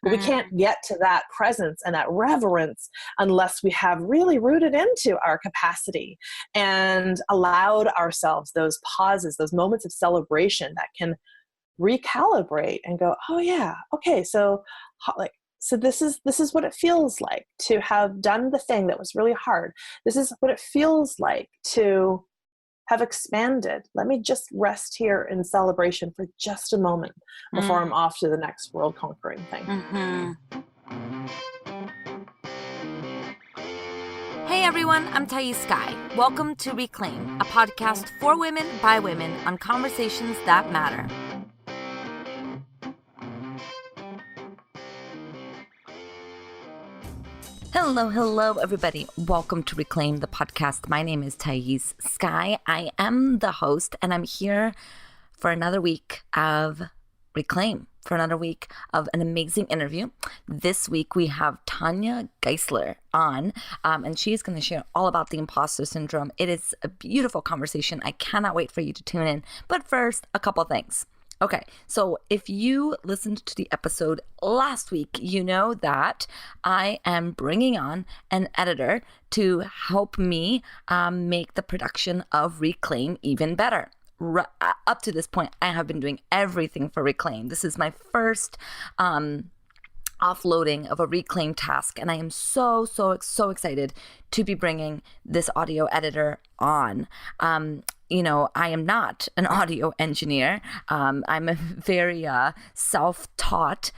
But we can't get to that presence and that reverence unless we have really rooted into our capacity and allowed ourselves those pauses, those moments of celebration that can recalibrate and go, oh yeah, okay, so this is what it feels like to have done the thing that was really hard. This is what it feels like to have expanded. Let me just rest here in celebration for just a moment before I'm off to the next world conquering thing. Hey everyone, I'm Tanya Geisler. Welcome to Reclaim, a podcast for women by women on conversations that matter. Hello, everybody. Welcome to Reclaim, the podcast. My name is Tanya Geisler. I am the host, and I'm here for another week of Reclaim, for another week of an amazing interview. This week, we have Tanya Geisler on, and she's going to share all about the imposter syndrome. It is a beautiful conversation. I cannot wait for you to tune in. But first, a couple things. Okay, so if you listened to the episode last week, you know that I am bringing on an editor to help me make the production of Reclaim even better. Up to this point, I have been doing everything for Reclaim. This is my first offloading of a Reclaim task, and I am so excited to be bringing this audio editor on. I am not an audio engineer. I'm a very self-taught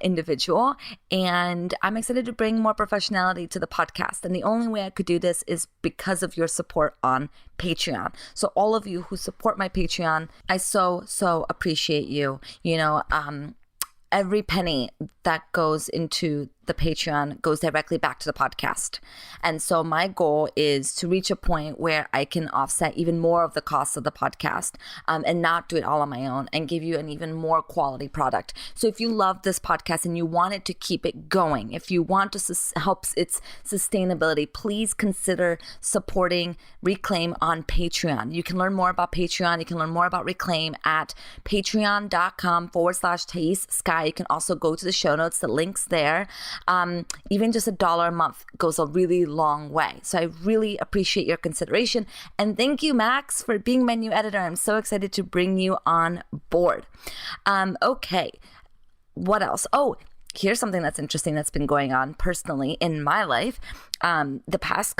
individual, and I'm excited to bring more professionality to the podcast. And the only way I could do this is because of your support on Patreon. So all of you who support my Patreon, I so appreciate you. Every penny that goes into the Patreon goes directly back to the podcast. And so my goal is to reach a point where I can offset even more of the costs of the podcast and not do it all on my own and give you an even more quality product. So if you love this podcast and you wanted to keep it going, if you want to help its sustainability, please consider supporting Reclaim on Patreon. You can learn more about Patreon. You can learn more about Reclaim at patreon.com/TaysSky. You can also go to the show notes, the link's there. Even just $1 a month goes a really long way. So I really appreciate your consideration. And thank you, Max, for being my new editor. I'm so excited to bring you on board. Okay, what else? Oh, here's something that's interesting that's been going on personally in my life. The past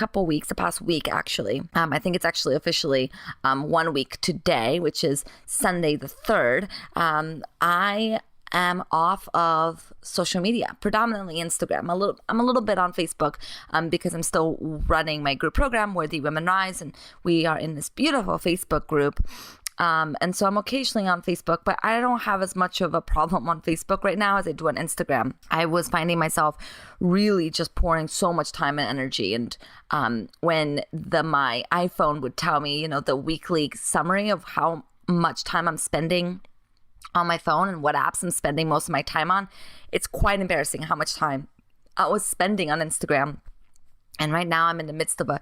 week actually, I think it's actually officially 1 week today, which is Sunday the 3rd. I am off of social media, predominantly Instagram. I'm a little bit on Facebook because I'm still running my group program, Worthy Women Rise, and we are in this beautiful Facebook group. And so I'm occasionally on Facebook, but I don't have as much of a problem on Facebook right now as I do on Instagram. I was finding myself really just pouring so much time and energy. And when my iPhone would tell me, the weekly summary of how much time I'm spending on my phone and what apps I'm spending most of my time on, it's quite embarrassing how much time I was spending on Instagram. And right now I'm in the midst of a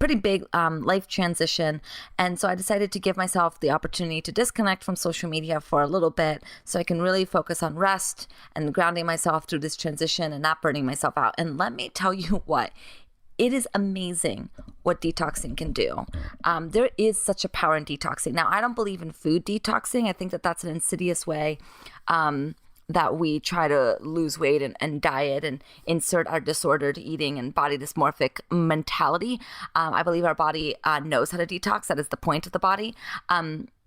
pretty big life transition. And so I decided to give myself the opportunity to disconnect from social media for a little bit so I can really focus on rest and grounding myself through this transition and not burning myself out. And let me tell you what, it is amazing what detoxing can do. There is such a power in detoxing. Now, I don't believe in food detoxing. I think that that's an insidious way that we try to lose weight and diet and insert our disordered eating and body dysmorphic mentality. I believe our body knows how to detox. That is the point of the body.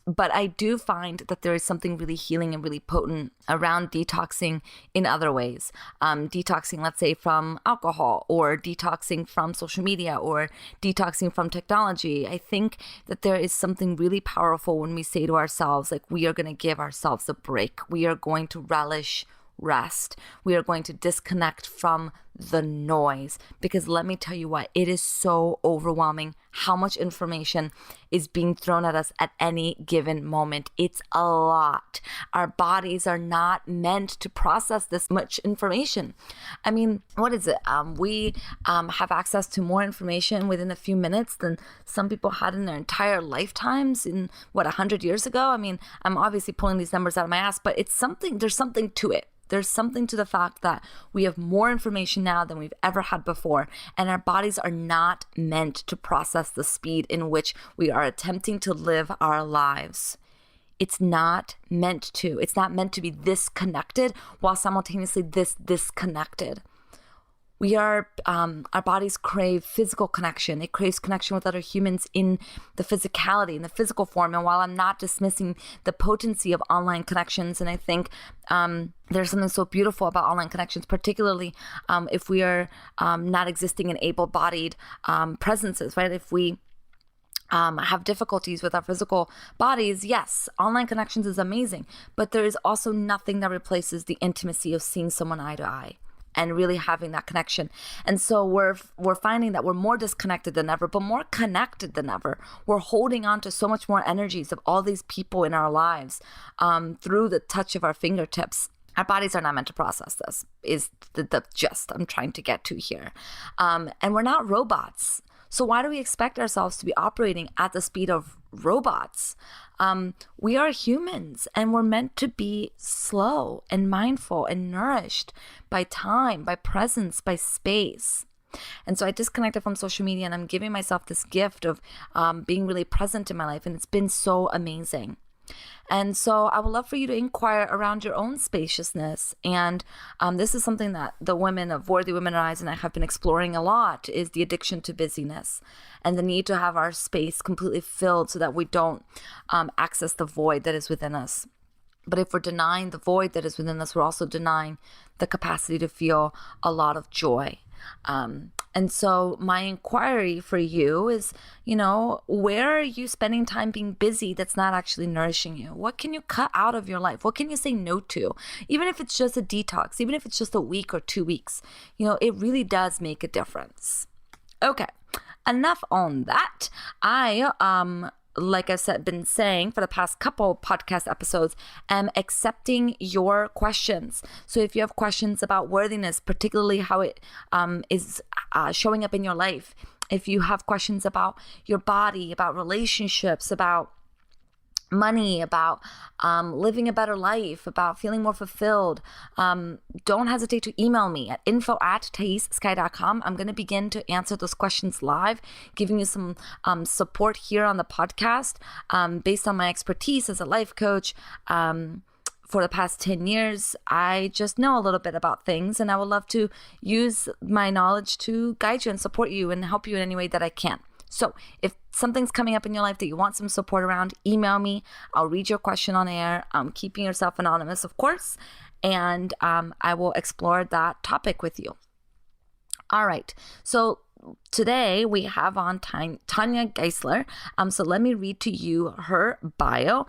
But I do find that there is something really healing and really potent around detoxing in other ways. Detoxing, let's say, from alcohol, or detoxing from social media, or detoxing from technology. I think that there is something really powerful when we say to ourselves, like, we are going to give ourselves a break. We are going to relish rest. We are going to disconnect from the noise, because let me tell you what, it is so overwhelming how much information is being thrown at us at any given moment. It's a lot. Our bodies are not meant to process this much information. I mean, what is it? We have access to more information within a few minutes than some people had in their entire lifetimes in 100 years ago? I mean, I'm obviously pulling these numbers out of my ass, but there's something to it. There's something to the fact that we have more information now than we've ever had before, and our bodies are not meant to process the speed in which we are attempting to live our lives. It's not meant to. It's not meant to be this connected while simultaneously this disconnected. We are, our bodies crave physical connection. It craves connection with other humans in the physicality, in the physical form. And while I'm not dismissing the potency of online connections, and I think there's something so beautiful about online connections, particularly if we are not existing in able-bodied presences, right? If we have difficulties with our physical bodies, yes, online connections is amazing, but there is also nothing that replaces the intimacy of seeing someone eye to eye and really having that connection. And so we're finding that we're more disconnected than ever, but more connected than ever. We're holding on to so much more energies of all these people in our lives through the touch of our fingertips. Our bodies are not meant to process this, is the gist I'm trying to get to here. And we're not robots. So why do we expect ourselves to be operating at the speed of robots? We are humans, and we're meant to be slow and mindful and nourished by time, by presence, by space. And so I disconnected from social media, and I'm giving myself this gift of being really present in my life, and it's been so amazing. And so I would love for you to inquire around your own spaciousness. And this is something that the women of Worthy Women Rise and I have been exploring a lot, is the addiction to busyness and the need to have our space completely filled so that we don't access the void that is within us. But if we're denying the void that is within us, we're also denying the capacity to feel a lot of joy. And so my inquiry for you is, where are you spending time being busy that's not actually nourishing you? What can you cut out of your life? What can you say no to? Even if it's just a detox, even if it's just a week or 2 weeks, it really does make a difference. Okay, enough on that. Like I've been saying for the past couple podcast episodes, am accepting your questions. So if you have questions about worthiness, particularly how it is showing up in your life, if you have questions about your body, about relationships, about money, about living a better life, about feeling more fulfilled, don't hesitate to email me at info@thaissky.com. I'm going to begin to answer those questions live, giving you some support here on the podcast based on my expertise as a life coach. For the past 10 years, I just know a little bit about things, and I would love to use my knowledge to guide you and support you and help you in any way that I can. So if something's coming up in your life that you want some support around, email me. I'll read your question on air, keeping yourself anonymous, of course, and I will explore that topic with you. All right. So today we have on Tanya Geisler. So let me read to you her bio.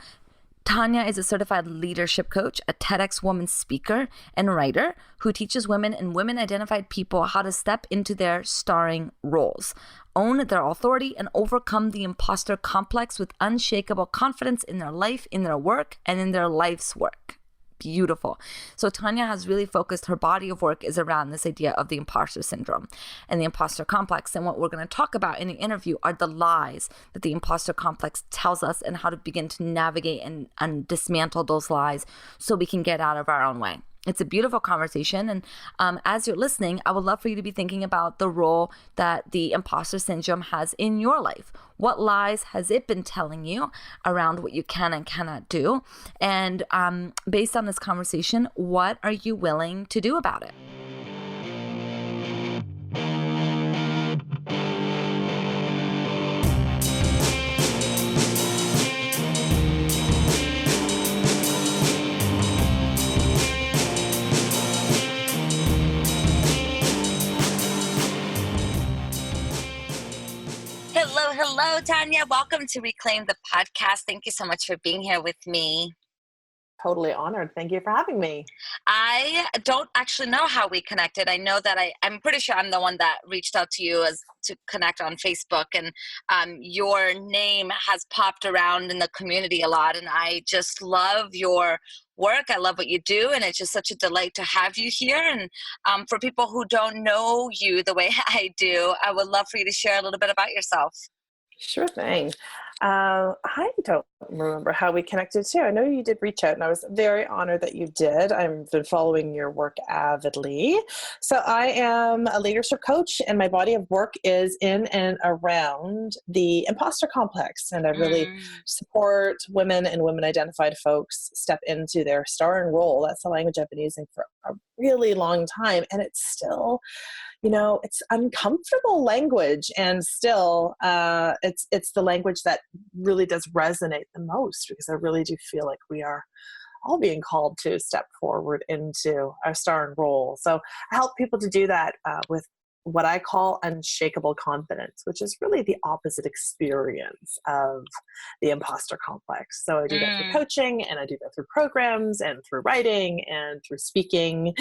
Tanya is a certified leadership coach, a TEDx woman speaker and writer who teaches women and women-identified people how to step into their starring roles, own their authority, and overcome the imposter complex with unshakable confidence in their life, in their work, and in their life's work. Beautiful. So Tanya has really focused her body of work is around this idea of the imposter syndrome and the imposter complex. And what we're going to talk about in the interview are the lies that the imposter complex tells us and how to begin to navigate and dismantle those lies so we can get out of our own way. It's a beautiful conversation. And as you're listening, I would love for you to be thinking about the role that the imposter syndrome has in your life. What lies has it been telling you around what you can and cannot do? And based on this conversation, what are you willing to do about it? Hello, Tanya. Welcome to Reclaim the Podcast. Thank you so much for being here with me. Totally honored. Thank you for having me. I don't actually know how we connected. I know that I'm pretty sure I'm the one that reached out to you to connect on Facebook, and your name has popped around in the community a lot, and I just love your work. I love what you do, and it's just such a delight to have you here. And for people who don't know you the way I do, I would love for you to share a little bit about yourself. Sure thing. I don't remember how we connected too. I know you did reach out, and I was very honored that you did. I've been following your work avidly. So I am a leadership coach, and my body of work is in and around the imposter complex. And I really support women and women-identified folks step into their starring role. That's the language I've been using for a really long time, and it's still, it's uncomfortable language, and still it's the language that really does resonate the most, because I really do feel like we are all being called to step forward into our star and role. So I help people to do that with what I call unshakable confidence, which is really the opposite experience of the imposter complex. So I do that through coaching, and I do that through programs, and through writing, and through speaking.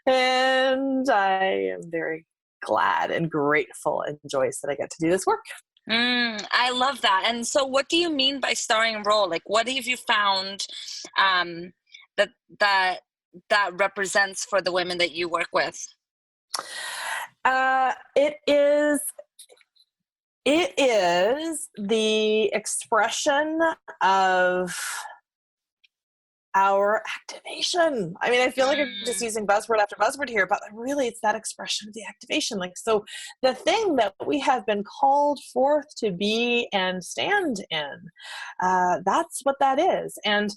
And I am very glad and grateful and joyous that I get to do this work. I love that. And so what do you mean by starring role? Like, what have you found that represents for the women that you work with? It is the expression of our activation. I mean, I feel like I'm just using buzzword after buzzword here, but really it's that expression of the activation. Like, so the thing that we have been called forth to be and stand in, that's what that is. And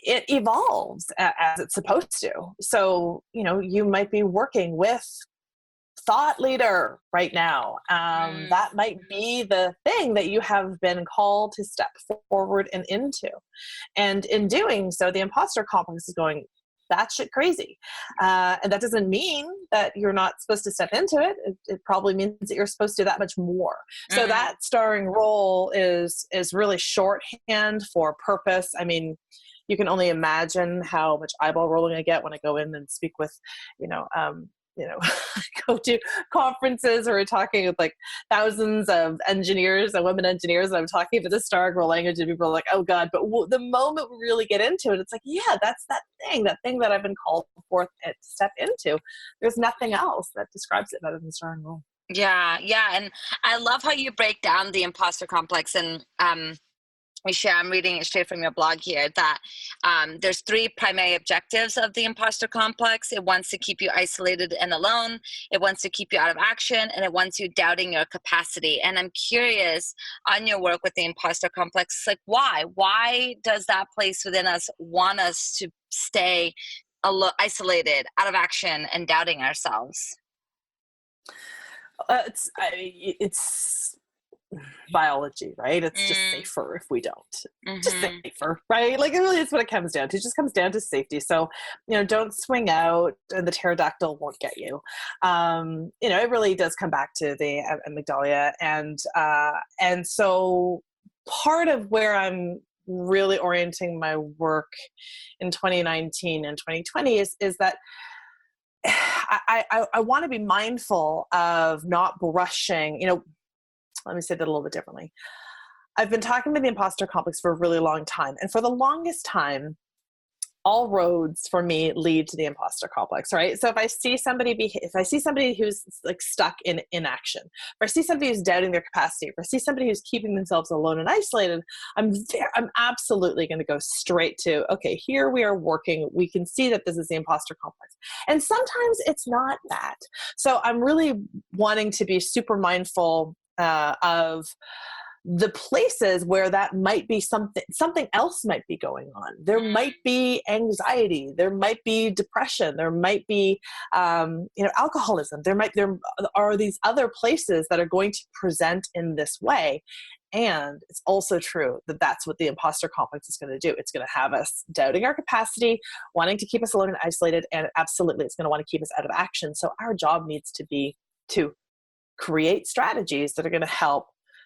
it evolves as it's supposed to. So, you might be working with thought leader right now. That might be the thing that you have been called to step forward and into. And in doing so, the imposter complex is going batshit crazy. And that doesn't mean that you're not supposed to step into it. It probably means that you're supposed to do that much more. So that starring role is really shorthand for purpose. I mean, you can only imagine how much eyeball rolling I get when I go in and speak with, go to conferences or we're talking with like thousands of engineers and women engineers, and I'm talking about the star girl language, and people are like, oh God. But the moment we really get into it, it's like, yeah, that's that thing that I've been called forth to step into. There's nothing else that describes it better than star and role. Yeah. And I love how you break down the imposter complex. And I'm reading it straight from your blog here, that there's 3 primary objectives of the imposter complex. It wants to keep you isolated and alone. It wants to keep you out of action, and it wants you doubting your capacity. And I'm curious, on your work with the imposter complex, like why does that place within us want us to stay isolated, out of action, and doubting ourselves? It's biology, right? It's just safer if we don't. Just safer, right? Like, it really is what it comes down to. It just comes down to safety. So, don't swing out, and the pterodactyl won't get you. It really does come back to the amygdala, and so part of where I'm really orienting my work in 2019 and 2020 is that I want to be mindful of not brushing, let me say that a little bit differently. I've been talking about the imposter complex for a really long time. And for the longest time, all roads for me lead to the imposter complex, right? So if I see somebody who's like stuck in inaction, if I see somebody who's doubting their capacity, if I see somebody who's keeping themselves alone and isolated, I'm absolutely going to go straight to, okay, here we are working. We can see that this is the imposter complex. And sometimes it's not that. So I'm really wanting to be super mindful of the places where that might be something else might be going on. There might be anxiety, there might be depression, there might be alcoholism, there are these other places that are going to present in this way. And it's also true that that's what the imposter complex is going to do. It's going to have us doubting our capacity, wanting to keep us alone and isolated, and absolutely it's going to want to keep us out of action. So our job needs to be to create strategies that are going to help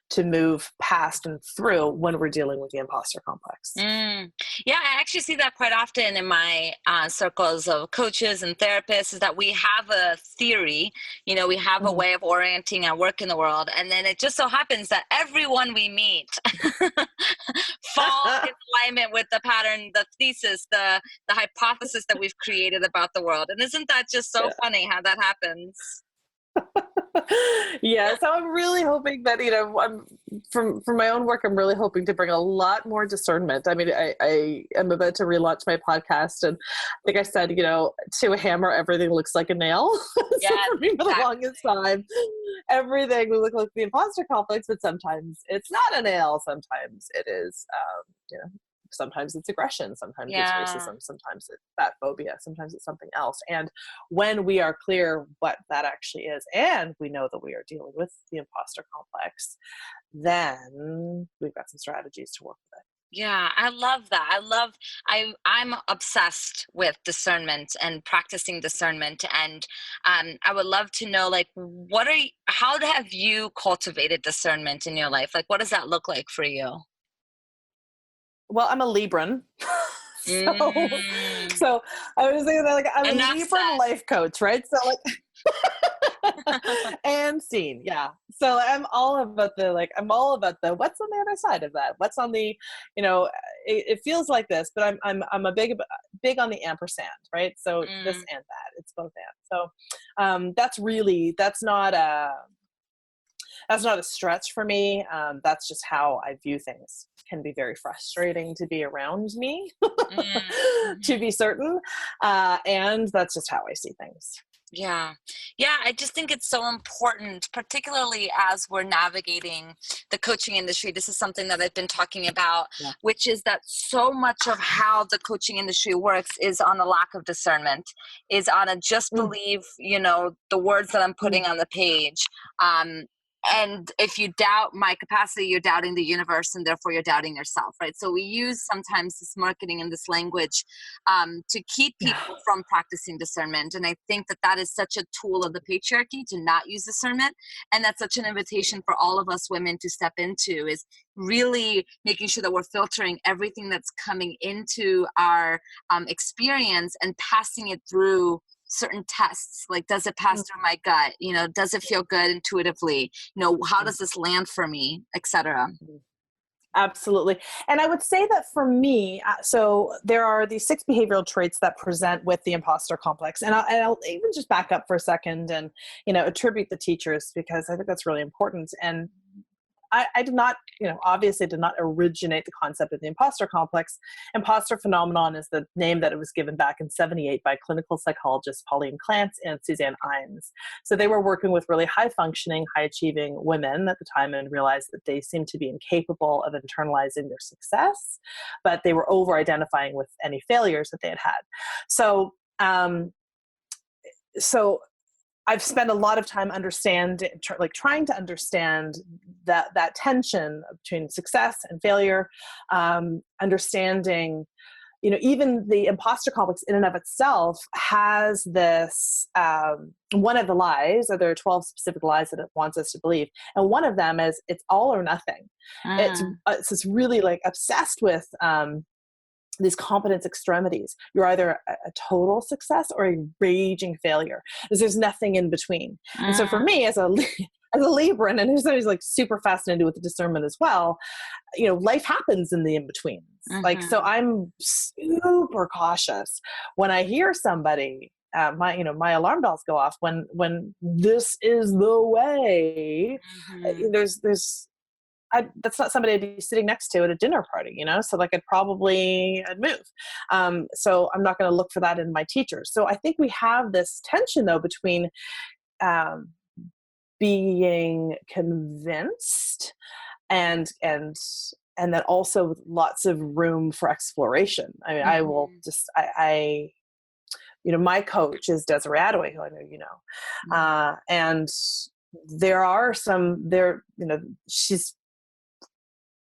to move past and through when we're dealing with the imposter complex. Yeah, I actually see that quite often in my circles of coaches and therapists, is that we have a theory, we have a way of orienting our work in the world. And then it just so happens that everyone we meet falls in alignment with the pattern, the thesis, the hypothesis that we've created about the world. And isn't that just so funny how that happens? Yeah, so I'm really hoping that, I'm from my own work, I'm really hoping to bring a lot more discernment. I mean, I am about to relaunch my podcast, and I think I said, to a hammer, everything looks like a nail. So Yes, for me, for the exactly. longest time, everything will look like the imposter complex, but sometimes it's not a nail. Sometimes it is, sometimes it's aggression, sometimes it's Yeah. racism, sometimes it's that phobia, sometimes it's something else. And when we are clear what that actually is, and we know that we are dealing with the imposter complex, then we've got some strategies to work with it. Yeah, I love that. I'm obsessed with discernment and practicing discernment, and I would love to know, like, how have you cultivated discernment in your life? Like, what does that look like for you? Well, I'm a Libran. so Mm, so I was saying that, like, I'm a enough Libran life coach, right? So, like, said. and scene, yeah. So I'm all about the what's on the other side of that, what's on the, it feels like this, but I'm a big on the ampersand, right? So this Mm, and that, it's both and. So that's not a stretch for me. That's just how I view things. Can be very frustrating to be around me, mm, to mhm. be certain, and that's just how I see things. Yeah. Yeah. I just think it's so important, particularly as we're navigating the coaching industry. This is something that I've been talking about, Yeah. which is that so much of how the coaching industry works is on a lack of discernment, is on a just Mm, believe, the words that I'm mm, putting on the page. Um, and if you doubt my capacity, you're doubting the universe, and therefore you're doubting yourself, right? So we use sometimes this marketing and this language to keep yeah. people from practicing discernment. And I think that that is such a tool of the patriarchy to not use discernment. And that's such an invitation for all of us women to step into, is really making sure that we're filtering everything that's coming into our experience and passing it through certain tests. Like, does it pass Mm, through my gut? Does it feel good intuitively? How mm, does this land for me, etc. mm. Absolutely. And I would say that for me, so there are these 6 behavioral traits that present with the imposter complex. And I'll even just back up for a second and, attribute the teachers, because I think that's really important. And I did not, obviously did not originate the concept of the imposter complex. Imposter phenomenon is the name that it was given back in '78 by clinical psychologists Pauline Clance and Suzanne Imes. So they were working with really high functioning, high achieving women at the time, and realized that they seemed to be incapable of internalizing their success, but they were over identifying with any failures that they had had. So, so I've spent a lot of time trying to understand that tension between success and failure, understanding, even the imposter complex in and of itself has this, one of the lies, or there are 12 specific lies that it wants us to believe. And one of them is it's all or nothing. Mm, It's really, like, obsessed with, these competence extremities. You're either a total success or a raging failure, because there's nothing in between. And so for mm, me, as a as a Libran, and who's like super fascinated with the discernment as well, life happens in the in-betweens. Like, so mhm, I'm super cautious when I hear somebody, my alarm bells go off when this is the way. mhm. There's that's not somebody I'd be sitting next to at a dinner party, So, like, I'd move. So I'm not going to look for that in my teachers. So I think we have this tension, though, between, um, being convinced and then also with lots of room for exploration. I mean, I will Mhm, just my coach is Desiree Adaway, who I know mhm, and she's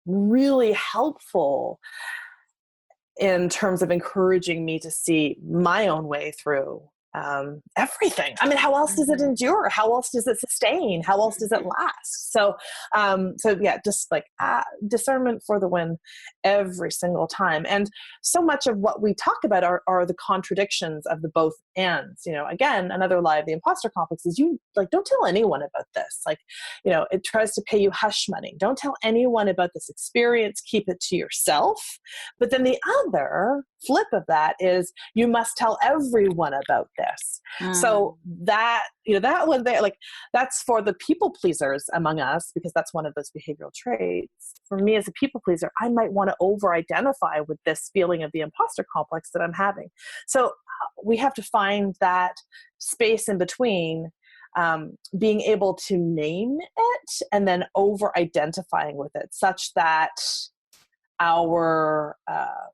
really helpful in terms of encouraging me to see my own way through, everything. I mean, how else does it mhm, endure? How else does it sustain? How else does it mhm. last? So yeah, just like, discernment for the win every single time. And so much of what we talk about are the contradictions of the both ends. Again, another lie of the imposter complex is, you, like, don't tell anyone about this. Like, it tries to pay you hush money. Don't tell anyone about this experience. Keep it to yourself. But then the other flip of that is you must tell everyone about this. So that, that one there, like, that's for the people pleasers among us, because that's one of those behavioral traits. For me as a people pleaser, I might want to over identify with this feeling of the imposter complex that I'm having. So we have to find that space in between, being able to name it and then over identifying with it, such that our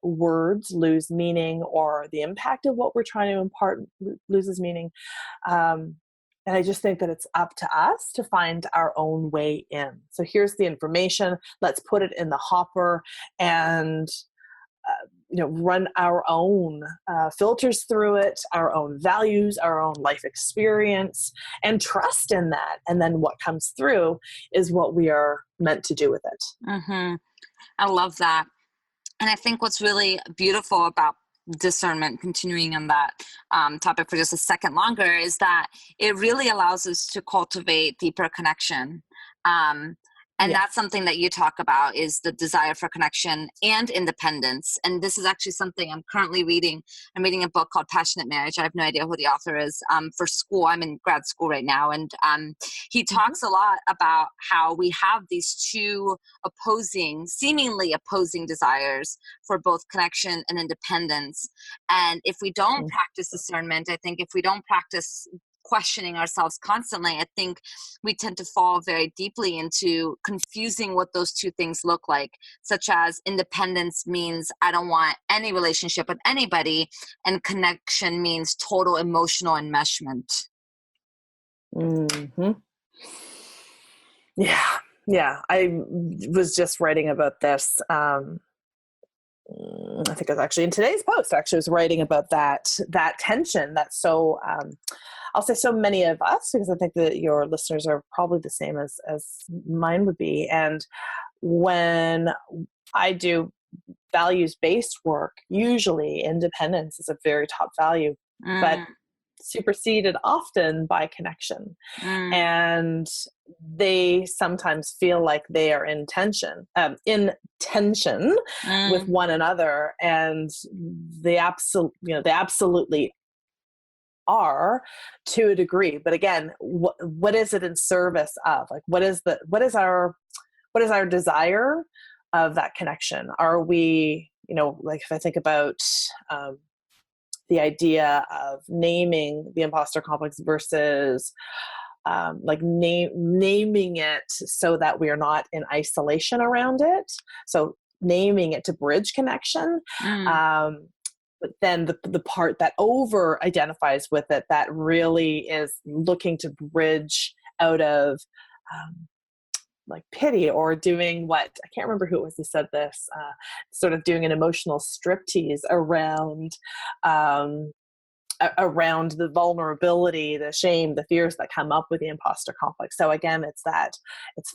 words lose meaning, or the impact of what we're trying to impart loses meaning. And I just think that it's up to us to find our own way in. So here's the information. Let's put it in the hopper and run our own filters through it, our own values, our own life experience, and trust in that. And then what comes through is what we are meant to do with it. Mm-hmm. I love that. And I think what's really beautiful about discernment, continuing on that topic for just a second longer, is that it really allows us to cultivate deeper connection. And Yes. that's something that you talk about, is the desire for connection and independence. And this is actually something I'm currently reading. I'm reading a book called Passionate Marriage. I have no idea who the author is. For school, I'm in grad school right now. And he talks a lot about how we have these two seemingly opposing desires for both connection and independence. And if we don't practice discernment, I think if we don't practice questioning ourselves constantly, I think we tend to fall very deeply into confusing what those two things look like, such as independence means I don't want any relationship with anybody, and connection means total emotional enmeshment. Mm-hmm. Yeah. I was just writing about this. I think it was actually in today's post. Actually, I was writing about that tension that's so. I'll say so many of us, because I think that your listeners are probably the same as mine would be. And when I do values-based work, usually independence is a very top value, but superseded often by connection. And they sometimes feel like they are in tension with one another, and they absolutely are, to a degree. But again, what is it in service of? Like, what is our desire of that connection? Are we, like, if I think about the idea of naming the imposter complex versus naming it so that we are not in isolation around it. So naming it to bridge connection. But then the part that over identifies with it, that really is looking to bridge out of like pity, or doing what, I can't remember who it was who said this, sort of doing an emotional striptease around the vulnerability, the shame, the fears that come up with the imposter complex. So again, it's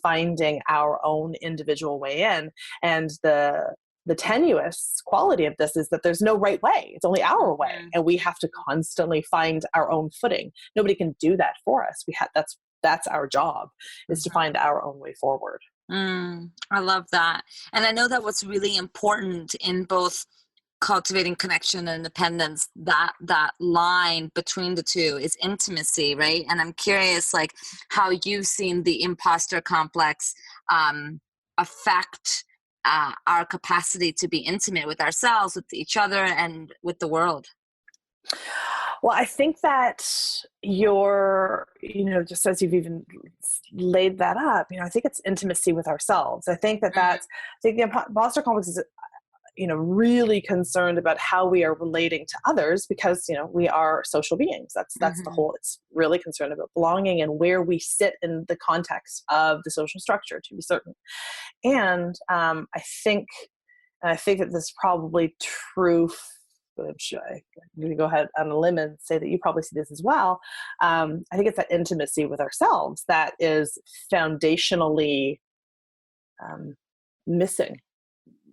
finding our own individual way in. And the tenuous quality of this is that there's no right way. It's only our way. And we have to constantly find our own footing. Nobody can do that for us. That's our job, is to find our own way forward. I love that. And I know that what's really important in both cultivating connection and independence, that line between the two is intimacy, right? And I'm curious, like, how you've seen the imposter complex affect our capacity to be intimate with ourselves, with each other, and with the world. Well, I think that just as you've even laid that up, I think it's intimacy with ourselves. I think I think the imposter complex is, really concerned about how we are relating to others, because, we are social beings. That's the whole, it's really concerned about belonging and where we sit in the context of the social structure, to be certain. And I think that this is probably true. I'm going to go ahead on a limb and say that you probably see this as well. I think it's that intimacy with ourselves that is foundationally missing.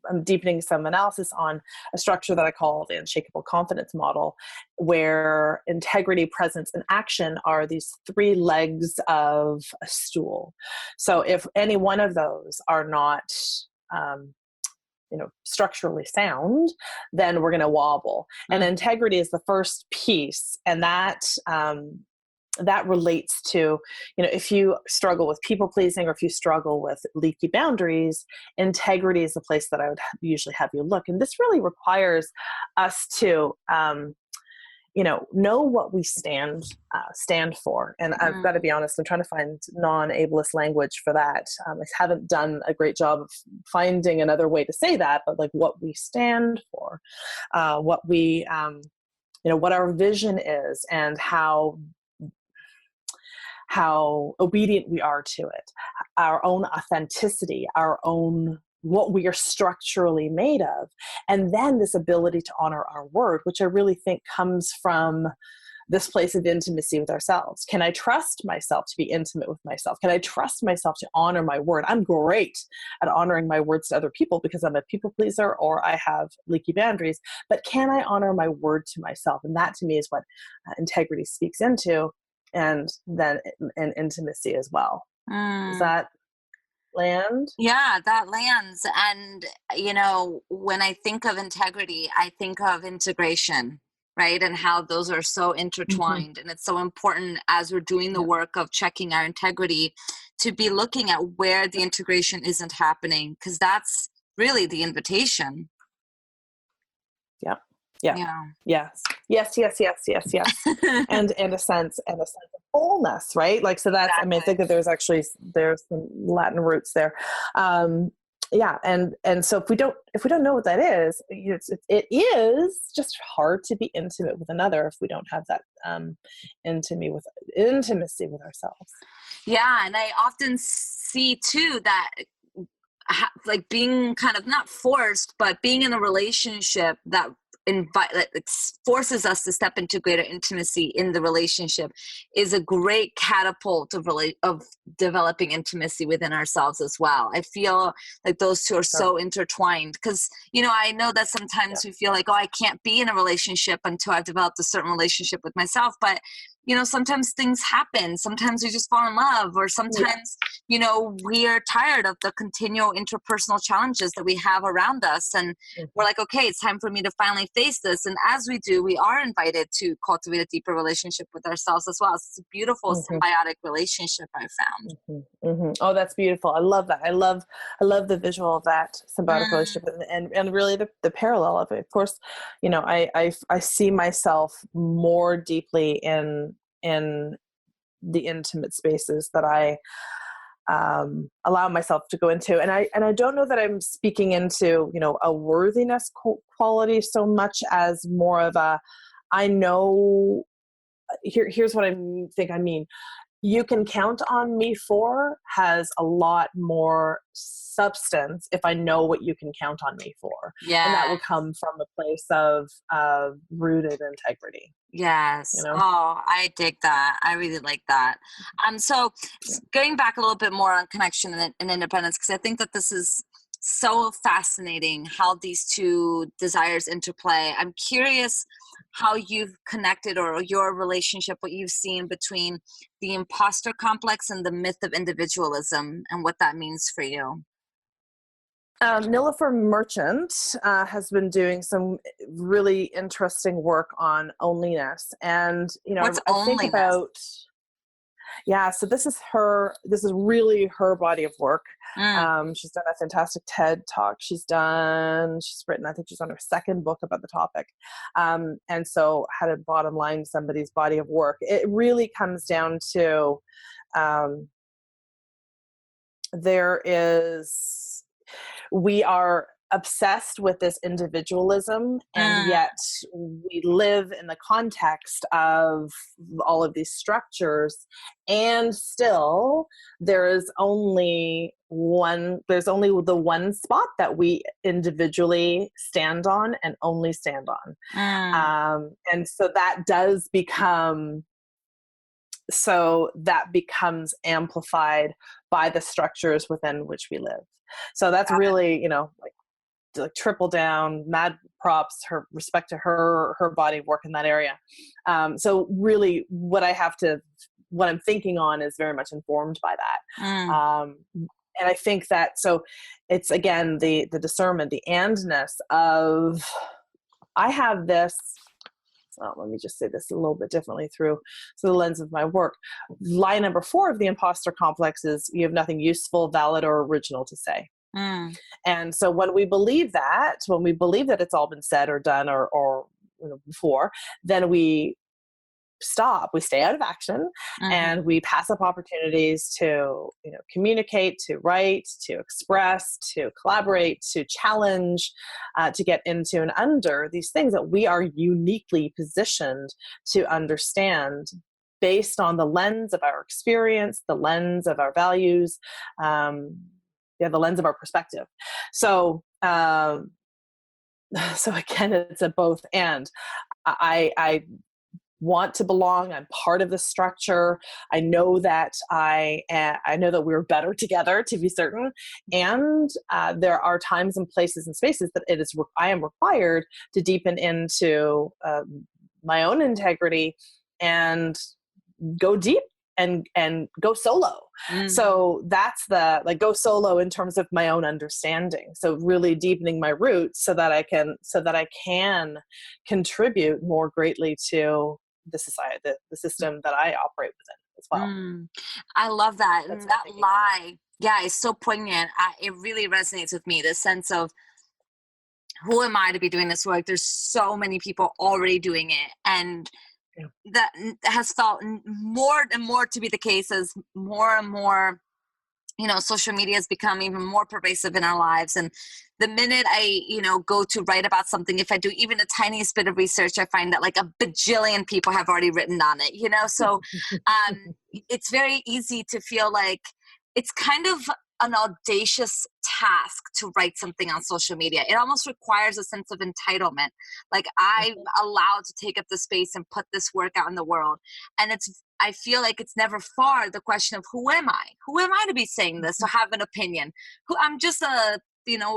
I'm deepening some analysis on a structure that I call the unshakable confidence model, where integrity, presence, and action are these three legs of a stool. So if any one of those are not structurally sound, then we're going to wobble. And integrity is the first piece. And that relates to, if you struggle with people pleasing, or if you struggle with leaky boundaries, integrity is the place that I would usually have you look. And this really requires us to, know what we stand for. And I've got to be honest, I'm trying to find non-ableist language for that. I haven't done a great job of finding another way to say that, but like what we stand for, what we, what our vision is, and how obedient we are to it, our own authenticity, our own, what we are structurally made of. And then this ability to honor our word, which I really think comes from this place of intimacy with ourselves. Can I trust myself to be intimate with myself? Can I trust myself to honor my word? I'm great at honoring my words to other people because I'm a people pleaser or I have leaky boundaries, but can I honor my word to myself? And that to me is what integrity speaks into, and then in intimacy as well. Does that land? Yeah, that lands. And, when I think of integrity, I think of integration, right? And how those are so intertwined. And it's so important as we're doing the work of checking our integrity to be looking at where the integration isn't happening, because that's really the invitation. Yes. and a sense of wholeness, right? Like, so that's, exactly. I think that there's some Latin roots there. And so if we don't know what that is, it is just hard to be intimate with another if we don't have that intimacy with ourselves. Yeah. And I often see too that like being kind of not forced, but being in a relationship that forces us to step into greater intimacy in the relationship is a great catapult of developing intimacy within ourselves as well. I feel like those two are so intertwined because, I know that sometimes we feel like, oh, I can't be in a relationship until I've developed a certain relationship with myself. But, sometimes things happen. Sometimes we just fall in love, or sometimes, we are tired of the continual interpersonal challenges that we have around us. And we're like, okay, it's time for me to finally face this. And as we do, we are invited to cultivate a deeper relationship with ourselves as well. So it's a beautiful symbiotic relationship I found. Oh, that's beautiful. I love that. I love the visual of that symbiotic relationship and really the parallel of it. Of course, I see myself more deeply in the intimate spaces that I allow myself to go into. And I don't know that I'm speaking into, a worthiness quality so much as more of a, I know, here's what I think I mean. You can count on me for has a lot more substance if I know what you can count on me for. Yeah. And that will come from a place of rooted integrity. Yes. Oh, I dig that. I really like that. So going back a little bit more on connection and independence, because I think that this is so fascinating how these two desires interplay. I'm curious how you've connected, or your relationship, what you've seen between the imposter complex and the myth of individualism, and what that means for you. Nilofer Merchant has been doing some really interesting work on loneliness, and I think about so this is really her body of work. She's done a fantastic TED talk. She's written, I think she's on her second book about the topic. And so how to bottom line somebody's body of work. It really comes down to we are obsessed with this individualism, and yet we live in the context of all of these structures, and still there's only the one spot that we individually stand on and only stand on. And so that becomes amplified by the structures within which we live. So that's really, like triple down, mad props, her respect to her body of work in that area. So really what I'm thinking on is very much informed by that. I think that, so it's again, the discernment, the andness of, I have this, let me just say this a little bit differently through the lens of my work. Lie number 4 of the imposter complex is, you have nothing useful, valid, or original to say. And so when we believe that, it's all been said or done or before, then we stop, we stay out of action, and we pass up opportunities to communicate, to write, to express, to collaborate, to challenge, to get into and under these things that we are uniquely positioned to understand based on the lens of our experience, the lens of our values, the lens of our perspective. So so again, it's a both and. I want to belong. I'm part of the structure. I know that that we're better together, to be certain. And there are times and places and spaces that I am required to deepen into my own integrity and go deep and go solo. So that's go solo in terms of my own understanding. So really deepening my roots so that I can contribute more greatly to the society, the system that I operate within as well. I love that. That's And that lie, it's so poignant. It really resonates with me, the sense of, who am I to be doing this work? There's so many people already doing it. And that has felt more and more to be the case as more and more, social media has become even more pervasive in our lives. And the minute I, go to write about something, if I do even the tiniest bit of research, I find that like a bajillion people have already written on it, so it's very easy to feel like it's kind of an audacious task to write something on social media. It almost requires a sense of entitlement. Like, I'm allowed to take up the space and put this work out in the world. And I feel like it's never far the question of, who am I? Who am I to be saying this, to have an opinion? I'm just a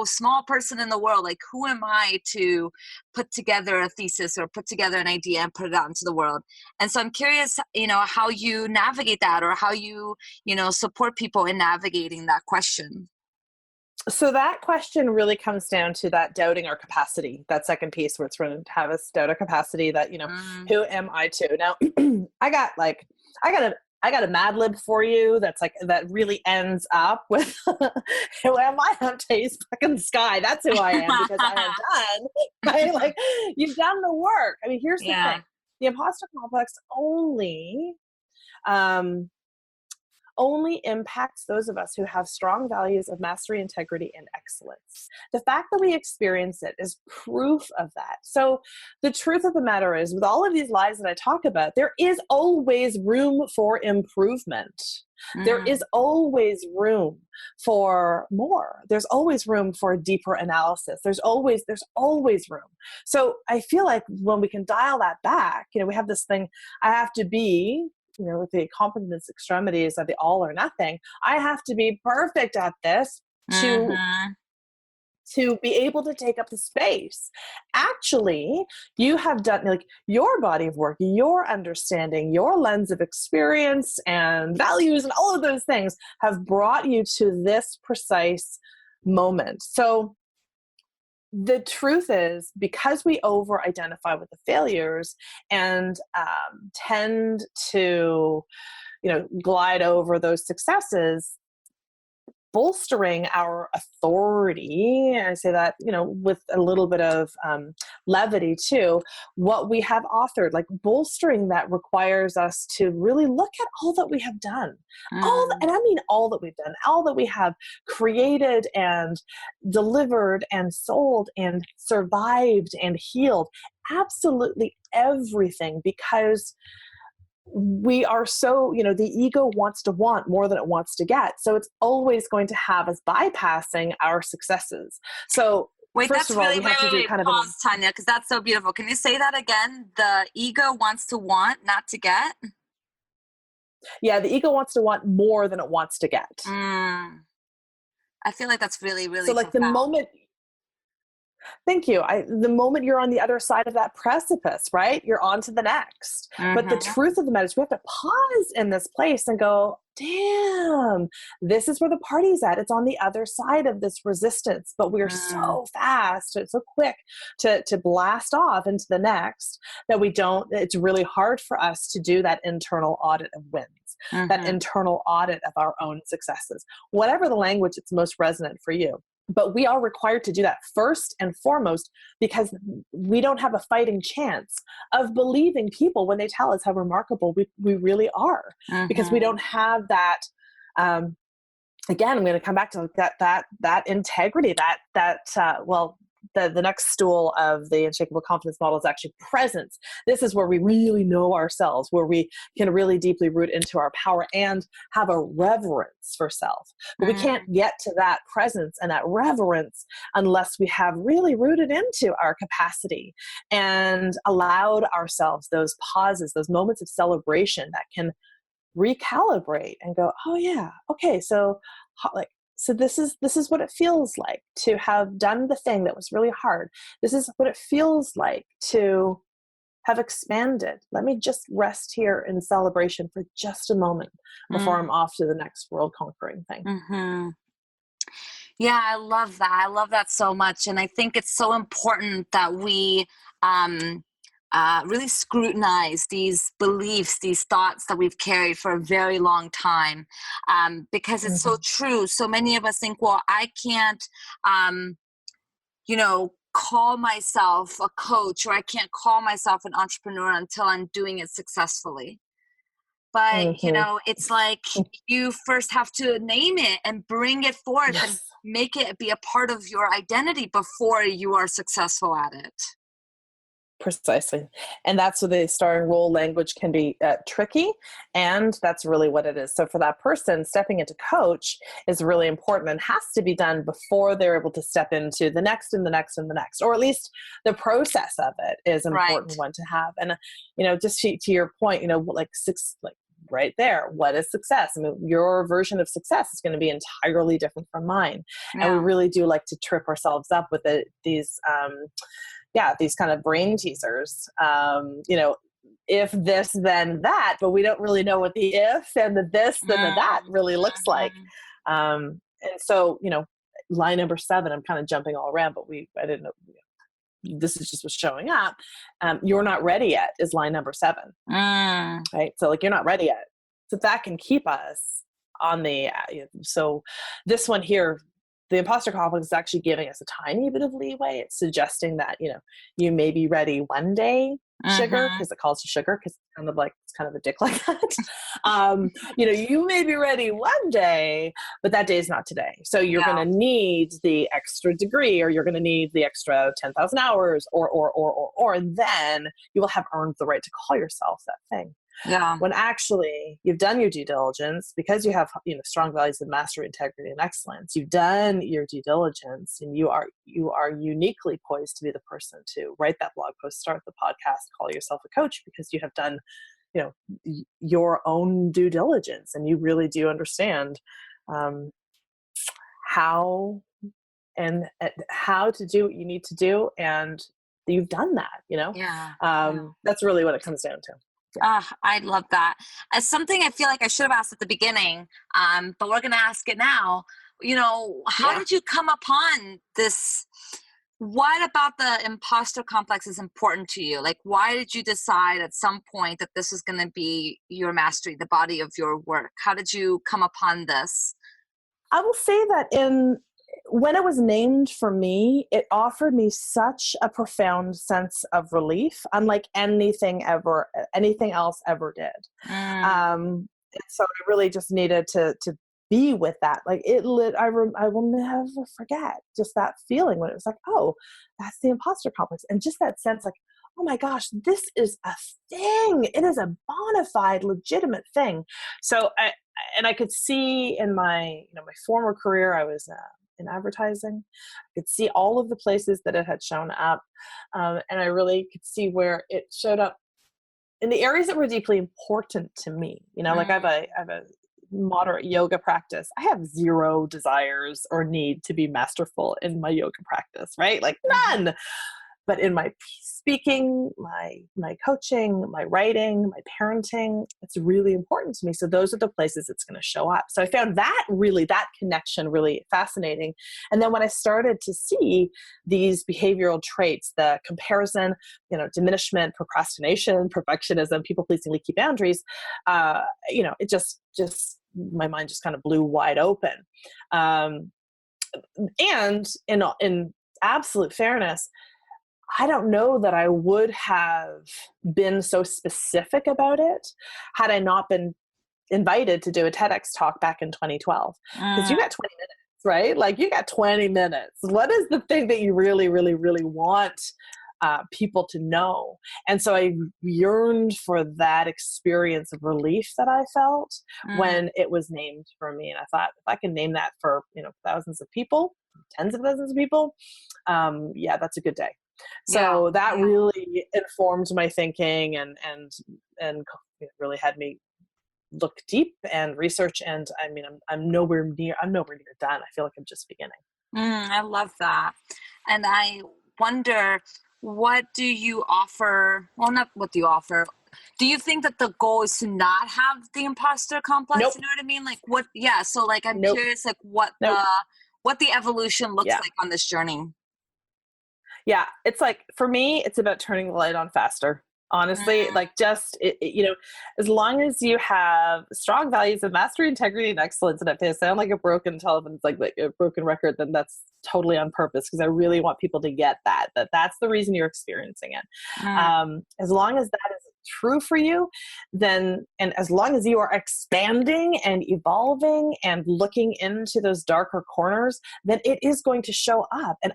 small person in the world. Like, who am I to put together a thesis or put together an idea and put it out into the world? And so I'm curious, how you navigate that, or how you, support people in navigating that question. So that question really comes down to that doubting our capacity, that second piece where it's going to have us doubt our capacity, that, who am I to? Now, I got a Mad Lib for you that really ends up with who am I? I'm Tay's fucking Sky. That's who I am, because I have done, right? Like, you've done the work. I mean, here's the thing. The imposter complex only impacts those of us who have strong values of mastery, integrity, and excellence. The fact that we experience it is proof of that. So the truth of the matter is, with all of these lies that I talk about, there is always room for improvement. There is always room for more. There's always room for a deeper analysis. There's always room. So I feel like when we can dial that back, we have this thing, I have to be, with the competence extremities of the all or nothing, I have to be perfect at this to be able to take up the space. Actually, you have done, like, your body of work, your understanding, your lens of experience and values and all of those things have brought you to this precise moment. So the truth is, because we over-identify with the failures and tend to, glide over those successes, bolstering our authority, and I say that, with a little bit of levity too, what we have authored, like bolstering that requires us to really look at all that we have done, and I mean all that we've done, all that we have created and delivered and sold and survived and healed, absolutely everything, because we are so, the ego wants to want more than it wants to get. So it's always going to have us bypassing our successes. So wait, first that's of all, really, we have to do kind of pause, Tanya, because that's so beautiful. Can you say that again? The ego wants to want, not to get? Yeah, the ego wants to want more than it wants to get. I feel like that's really, really so like profound. Thank you. The moment you're on the other side of that precipice, right? You're on to the next. But the Mm-hmm. truth of the matter is we have to pause in this place and go, damn, this is where the party's at. It's on the other side of this resistance, but we're so fast, it's so quick to blast off into the next that it's really hard for us to do that internal audit of wins, that Mm-hmm. internal audit of our own successes, whatever the language that's most resonant for you. But we are required to do that first and foremost because we don't have a fighting chance of believing people when they tell us how remarkable we really are, because we Mm-hmm. don't have that. Again, I'm going to come back to that integrity. The next stool of the unshakable confidence model is actually presence. This is where we really know ourselves, where we can really deeply root into our power and have a reverence for self. But we can't get to that presence and that reverence unless we have really rooted into our capacity and allowed ourselves those pauses, those moments of celebration that can recalibrate and go, oh yeah, okay, so this is what it feels like to have done the thing that was really hard. This is what it feels like to have expanded. Let me just rest here in celebration for just a moment before I'm off to the next world conquering thing. Mm-hmm. Yeah, I love that. I love that so much. And I think it's so important that we really scrutinize these beliefs, these thoughts that we've carried for a very long time, because it's so Mm-hmm. true. So many of us think, well, I can't, um, call myself a coach, or I can't call myself an entrepreneur until I'm doing it successfully. But, Mm-hmm. it's like you first have to name it and bring it forth and Yes. make it be a part of your identity before you are successful at it. Precisely. And that's where the starring role language can be tricky. And that's really what it is. So for that person, stepping into coach is really important and has to be done before they're able to step into the next and the next and the next, or at least the process of it is an Right. important one to have. And, just to your point, right there, what is success? I mean, your version of success is going to be entirely different from mine. And we Yeah. really do like to trip ourselves up with these kind of brain teasers. If this, then that, but we don't really know what the if and the this, then the that really looks like. Mhm. And so, line number 7, I'm kind of jumping all around, but I didn't know. This is just what's showing up. You're not ready yet is line number 7, Mm. right? So you're not ready yet. So that can keep us on so this one here, the imposter complex is actually giving us a tiny bit of leeway. It's suggesting that, you may be ready one day, sugar, Mhm. because it calls you sugar, because it's kind of a dick like that. You may be ready one day, but that day is not today. So you're going Yeah. to need the extra degree, or you're going to need the extra 10,000 hours, or then you will have earned the right to call yourself that thing. Yeah. When actually you've done your due diligence, because you have strong values of mastery, integrity, and excellence. You've done your due diligence, and you are uniquely poised to be the person to write that blog post, start the podcast, call yourself a coach, because you have done your own due diligence, and you really do understand how how to do what you need to do, and you've done that. Yeah. That's really what it comes down to. I love that. As something I feel like I should have asked at the beginning, but we're going to ask it now. How Yeah. did you come upon this? What about the imposter complex is important to you? Like, why did you decide at some point that this was going to be your mastery, the body of your work? How did you come upon this? I will say that when it was named for me, it offered me such a profound sense of relief, unlike anything else ever did. Mm, And so I really just needed to be with that. Like I will never forget just that feeling when it was like, oh, that's the imposter complex, and just that sense, like, oh my gosh, this is a thing. It is a bona fide, legitimate thing. So I could see in my my former career, I was in advertising. I could see all of the places that it had shown up, and I really could see where it showed up in the areas that were deeply important to me. Like I mm, have a moderate yoga practice. I have zero desires or need to be masterful in my yoga practice, right? Like none. But in my speaking, my coaching, my writing, my parenting, it's really important to me. So those are the places it's going to show up. So I found that connection really fascinating. And then when I started to see these behavioral traits, the comparison, diminishment, procrastination, perfectionism, people pleasing, leaky boundaries, it just my mind just kind of blew wide open. And in absolute fairness, I don't know that I would have been so specific about it had I not been invited to do a TEDx talk back in 2012. Because you got 20 minutes, right? Like you got 20 minutes. What is the thing that you really, really, really want people to know? And so I yearned for that experience of relief that I felt when it was named for me. And I thought, if I can name that for, thousands of people, tens of thousands of people, that's a good day. So that really informed my thinking and really had me look deep and research. And I mean, I'm nowhere near done. I feel like I'm just beginning. I love that. And I wonder, what do you offer? Well, not what do you offer. Do you think that the goal is to not have the imposter complex? Nope. You know what I mean? Like what? Yeah. So like, I'm curious, like what the evolution looks like on this journey. Yeah, it's like, for me, it's about turning the light on faster. Honestly, like just, as long as you have strong values of mastery, integrity, and excellence, and if they sound like a broken telephone, it's like a broken record, then that's totally on purpose, because I really want people to get that's the reason you're experiencing it. As long as that is true for you, then, and as long as you are expanding and evolving and looking into those darker corners, then it is going to show up. And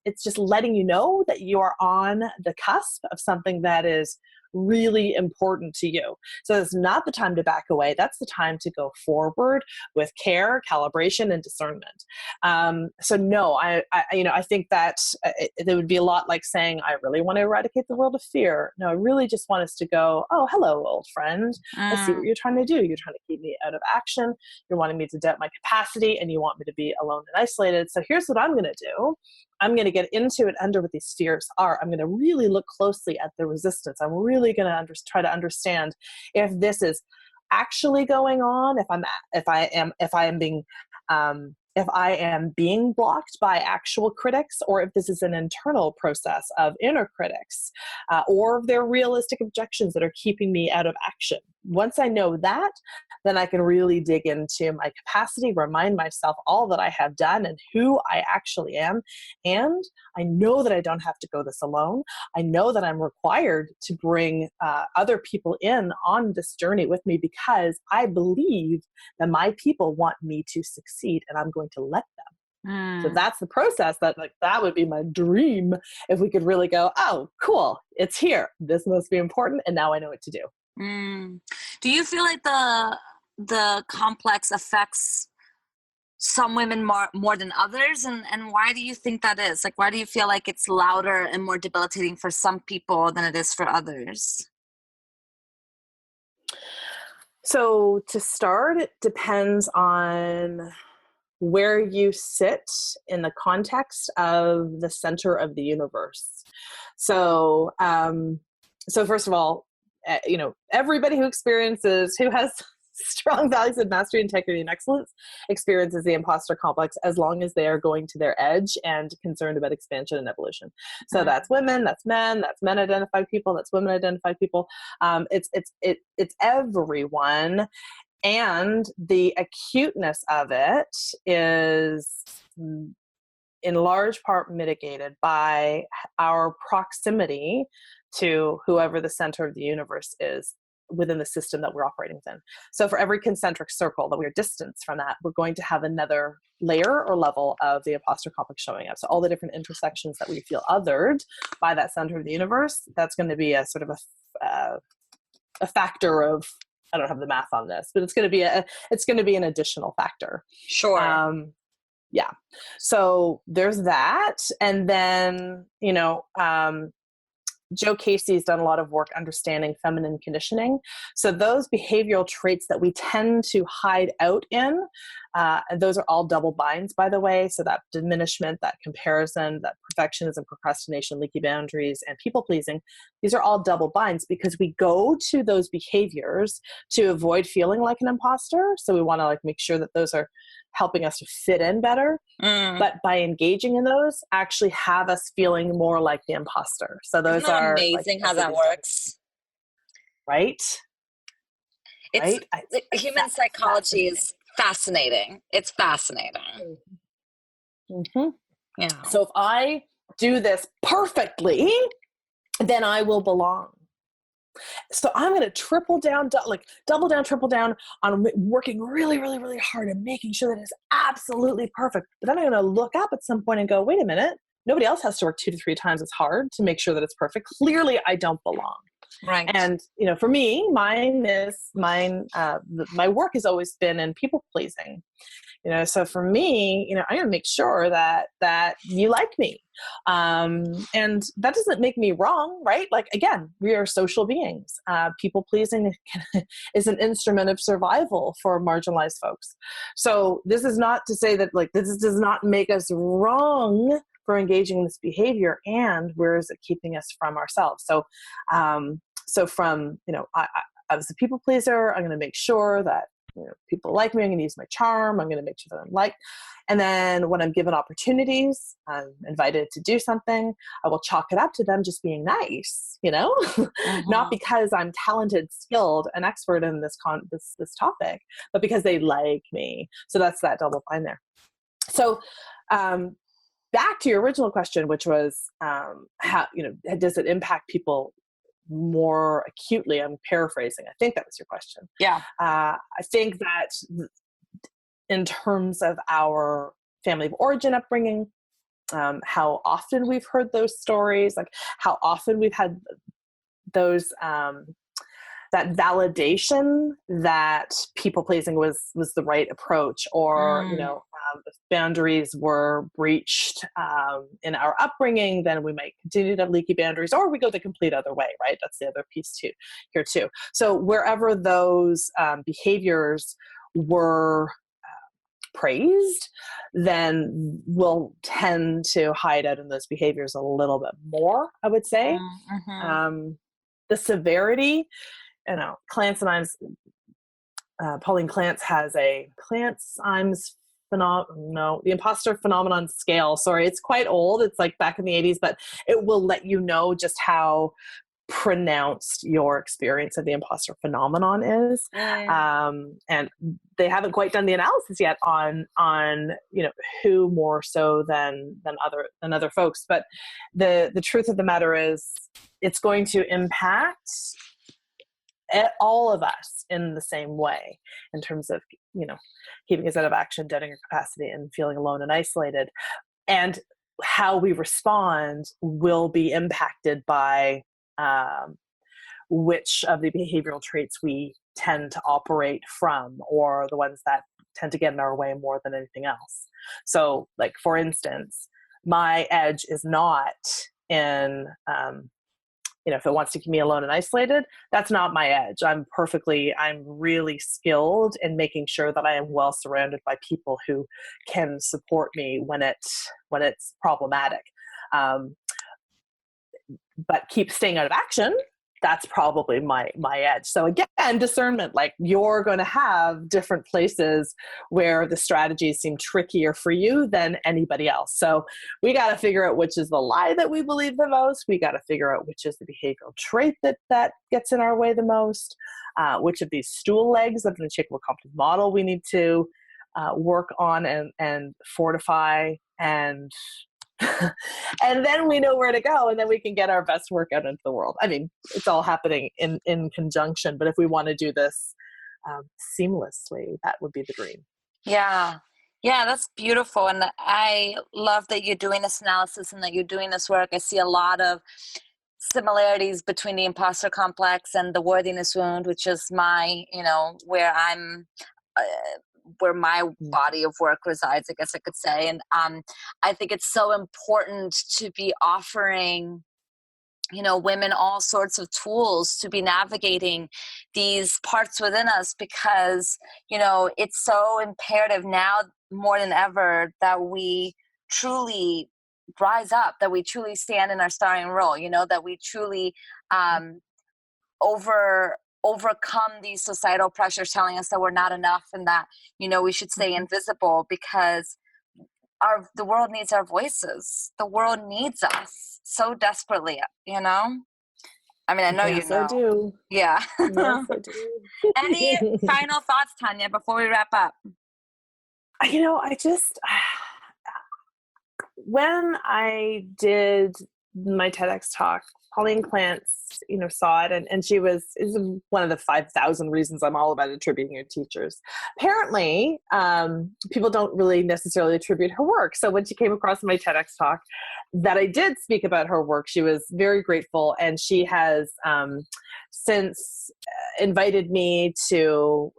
it's just letting you know that you are on the cusp of something that is really important to you. So it's not the time to back away. That's the time to go forward with care, calibration, and discernment. So no, I think that it would be a lot like saying, I really want to eradicate the world of fear. No, I really just want us to go, oh, hello, old friend. I see what you're trying to do. You're trying to keep me out of action. You're wanting me to doubt my capacity, and you want me to be alone and isolated. So here's what I'm going to do. I'm going to get into and under what these fears are. I'm going to really look closely at the resistance. I'm really going to try to understand if this is actually going on, if I am being blocked by actual critics, or if this is an internal process of inner critics, or if they're realistic objections that are keeping me out of action. Once I know that, then I can really dig into my capacity, remind myself all that I have done and who I actually am. And I know that I don't have to go this alone. I know that I'm required to bring other people in on this journey with me, because I believe that my people want me to succeed, and I'm going to let them. So that's the process that would be my dream, if we could really go, oh, cool, it's here. This must be important. And now I know what to do. Do you feel like the complex affects some women more than others? And why do you think that is? Like, why do you feel like it's louder and more debilitating for some people than it is for others? So to start, it depends on where you sit in the context of the center of the universe. So, first of all, everybody who has strong values of mastery, integrity, and excellence experiences the imposter complex, as long as they are going to their edge and concerned about expansion and evolution. So that's women, that's men identified people, that's women identified people. It's everyone. And the acuteness of it is in large part mitigated by our proximity to whoever the center of the universe is within the system that we're operating within. So for every concentric circle that we're distanced from that, we're going to have another layer or level of the imposter complex showing up. So all the different intersections that we feel othered by that center of the universe, that's going to be a sort of a factor of, I don't have the math on this, but it's going to be an additional factor. Sure. Yeah. So there's that. And then, Joe Casey's done a lot of work understanding feminine conditioning. So those behavioral traits that we tend to hide out in, and those are all double binds, by the way. So that diminishment, that comparison, that perfectionism, procrastination, leaky boundaries, and people pleasing, these are all double binds because we go to those behaviors to avoid feeling like an imposter. So we want to like make sure that those are helping us to fit in better. But by engaging in those, actually have us feeling more like the imposter. So those Isn't that are amazing like, how that works? Right? It's Right? human psychology is fascinating. It's fascinating. Mm-hmm. Yeah. So if I do this perfectly, then I will belong. So I'm going to triple down, double down, triple down on working really, really, really hard and making sure that it's absolutely perfect. But then I'm going to look up at some point and go, wait a minute, nobody else has to work 2 to 3 times as hard to make sure that it's perfect. Clearly I don't belong. Right. And, for me, my work has always been in people pleasing. So for me, I'm going to make sure that you like me. And that doesn't make me wrong, right? Like, again, we are social beings. People pleasing is an instrument of survival for marginalized folks. So this is not to say that this does not make us wrong for engaging in this behavior, and where is it keeping us from ourselves? So, I was a people pleaser. I'm going to make sure that people like me. I'm going to use my charm. I'm going to make sure that I'm liked. And then when I'm given opportunities, I'm invited to do something, I will chalk it up to them just being nice, not because I'm talented, skilled, and expert in this topic, but because they like me. So that's that double bind there. So, back to your original question, which was, how, does it impact people more acutely? I'm paraphrasing. I think that was your question. Yeah. I think that in terms of our family of origin upbringing, how often we've heard those stories, like how often we've had those, that validation that people pleasing was the right approach, or, if boundaries were breached in our upbringing, then we might continue to have leaky boundaries, or we go the complete other way, right? That's the other piece here too. So wherever those behaviors were praised, then we'll tend to hide out in those behaviors a little bit more, I would say. The severity, Clance and Imes, Pauline Clance has a Clance-Imes the imposter phenomenon scale. Sorry, it's quite old. It's like back in the 80s, but it will let you know just how pronounced your experience of the imposter phenomenon is. And they haven't quite done the analysis yet on who more so than other folks. But the truth of the matter is, it's going to impact all of us in the same way, in terms of keeping us out of action, doubting your capacity, and feeling alone and isolated. And how we respond will be impacted by which of the behavioral traits we tend to operate from, or the ones that tend to get in our way more than anything else. So, like, for instance, my edge is not in if it wants to keep me alone and isolated, that's not my edge. I'm really skilled in making sure that I am well surrounded by people who can support me when it's problematic. But keep staying out of action, that's probably my edge. So again, discernment, like, you're going to have different places where the strategies seem trickier for you than anybody else. So we got to figure out which is the lie that we believe the most. We got to figure out which is the behavioral trait that gets in our way the most, which of these stool legs of the unshakable competence model we need to work on and fortify, and and then we know where to go, and then we can get our best work out into the world. I mean, it's all happening in conjunction, but if we want to do this seamlessly, that would be the dream. Yeah, that's beautiful. And I love that you're doing this analysis and that you're doing this work. I see a lot of similarities between the imposter complex and the worthiness wound, which is my, where I'm where my body of work resides, I guess I could say. And I think it's so important to be offering women all sorts of tools to be navigating these parts within us, because, it's so imperative now more than ever that we truly rise up, that we truly stand in our starring role, that we truly overcome these societal pressures telling us that we're not enough, and that, we should stay invisible, because the world needs our voices. The world needs us so desperately, I mean, I know Yes, I do. Yeah. Yes, I do. Any final thoughts, Tanya, before we wrap up? I just, when I did my TEDx talk, Pauline Clance, saw it, and she is one of the 5,000 reasons I'm all about attributing your teachers. Apparently, people don't really necessarily attribute her work. So when she came across my TEDx talk that I did speak about her work, she was very grateful, and she has since invited me to,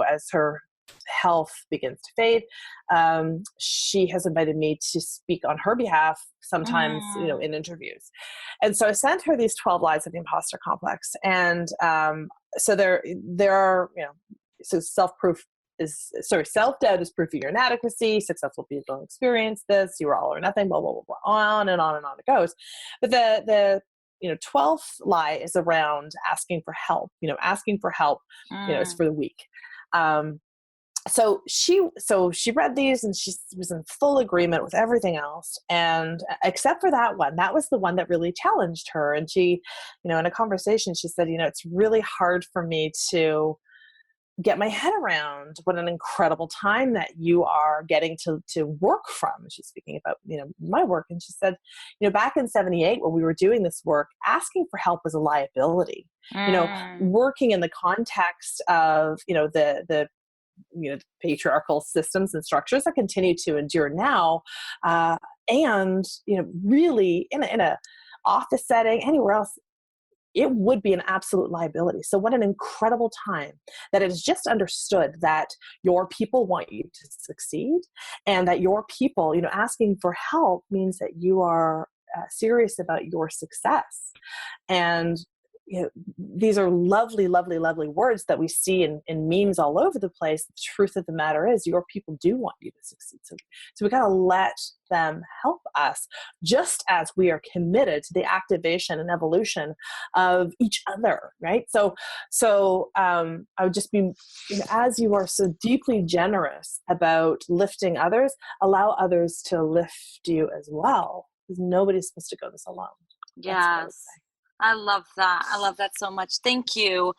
as her health begins to fade, she has invited me to speak on her behalf sometimes, in interviews. And so I sent her these 12 lies of the imposter complex. And so there are, so self-doubt is proof of your inadequacy. Successful people don't experience this. You are all or nothing, blah, blah, blah, blah, on and on and on it goes. But the 12th lie is around asking for help. Asking for help, is for the weak. So she read these, and she was in full agreement with everything else, and except for that one. That was the one that really challenged her. And she, in a conversation, she said, it's really hard for me to get my head around what an incredible time that you are getting to work from. She's speaking about, my work. And she said, back in 78, when we were doing this work, asking for help was a liability. Working in the context of, the patriarchal systems and structures that continue to endure now, and really in a office setting, anywhere else, it would be an absolute liability. So what an incredible time that it is just understood that your people want you to succeed, and that your people, asking for help means that you are serious about your success. And these are lovely, lovely, lovely words that we see in memes all over the place. The truth of the matter is your people do want you to succeed. So we got to let them help us, just as we are committed to the activation and evolution of each other, right? So I would just be, as you are so deeply generous about lifting others, allow others to lift you as well, because nobody's supposed to go this alone. Yes. I love that. I love that so much. Thank you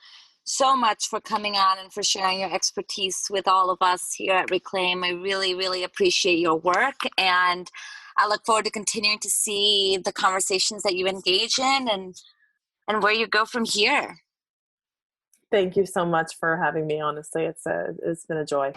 so much for coming on and for sharing your expertise with all of us here at Reclaim. I really, really appreciate your work, and I look forward to continuing to see the conversations that you engage in and where you go from here. Thank you so much for having me. Honestly, it's been a joy.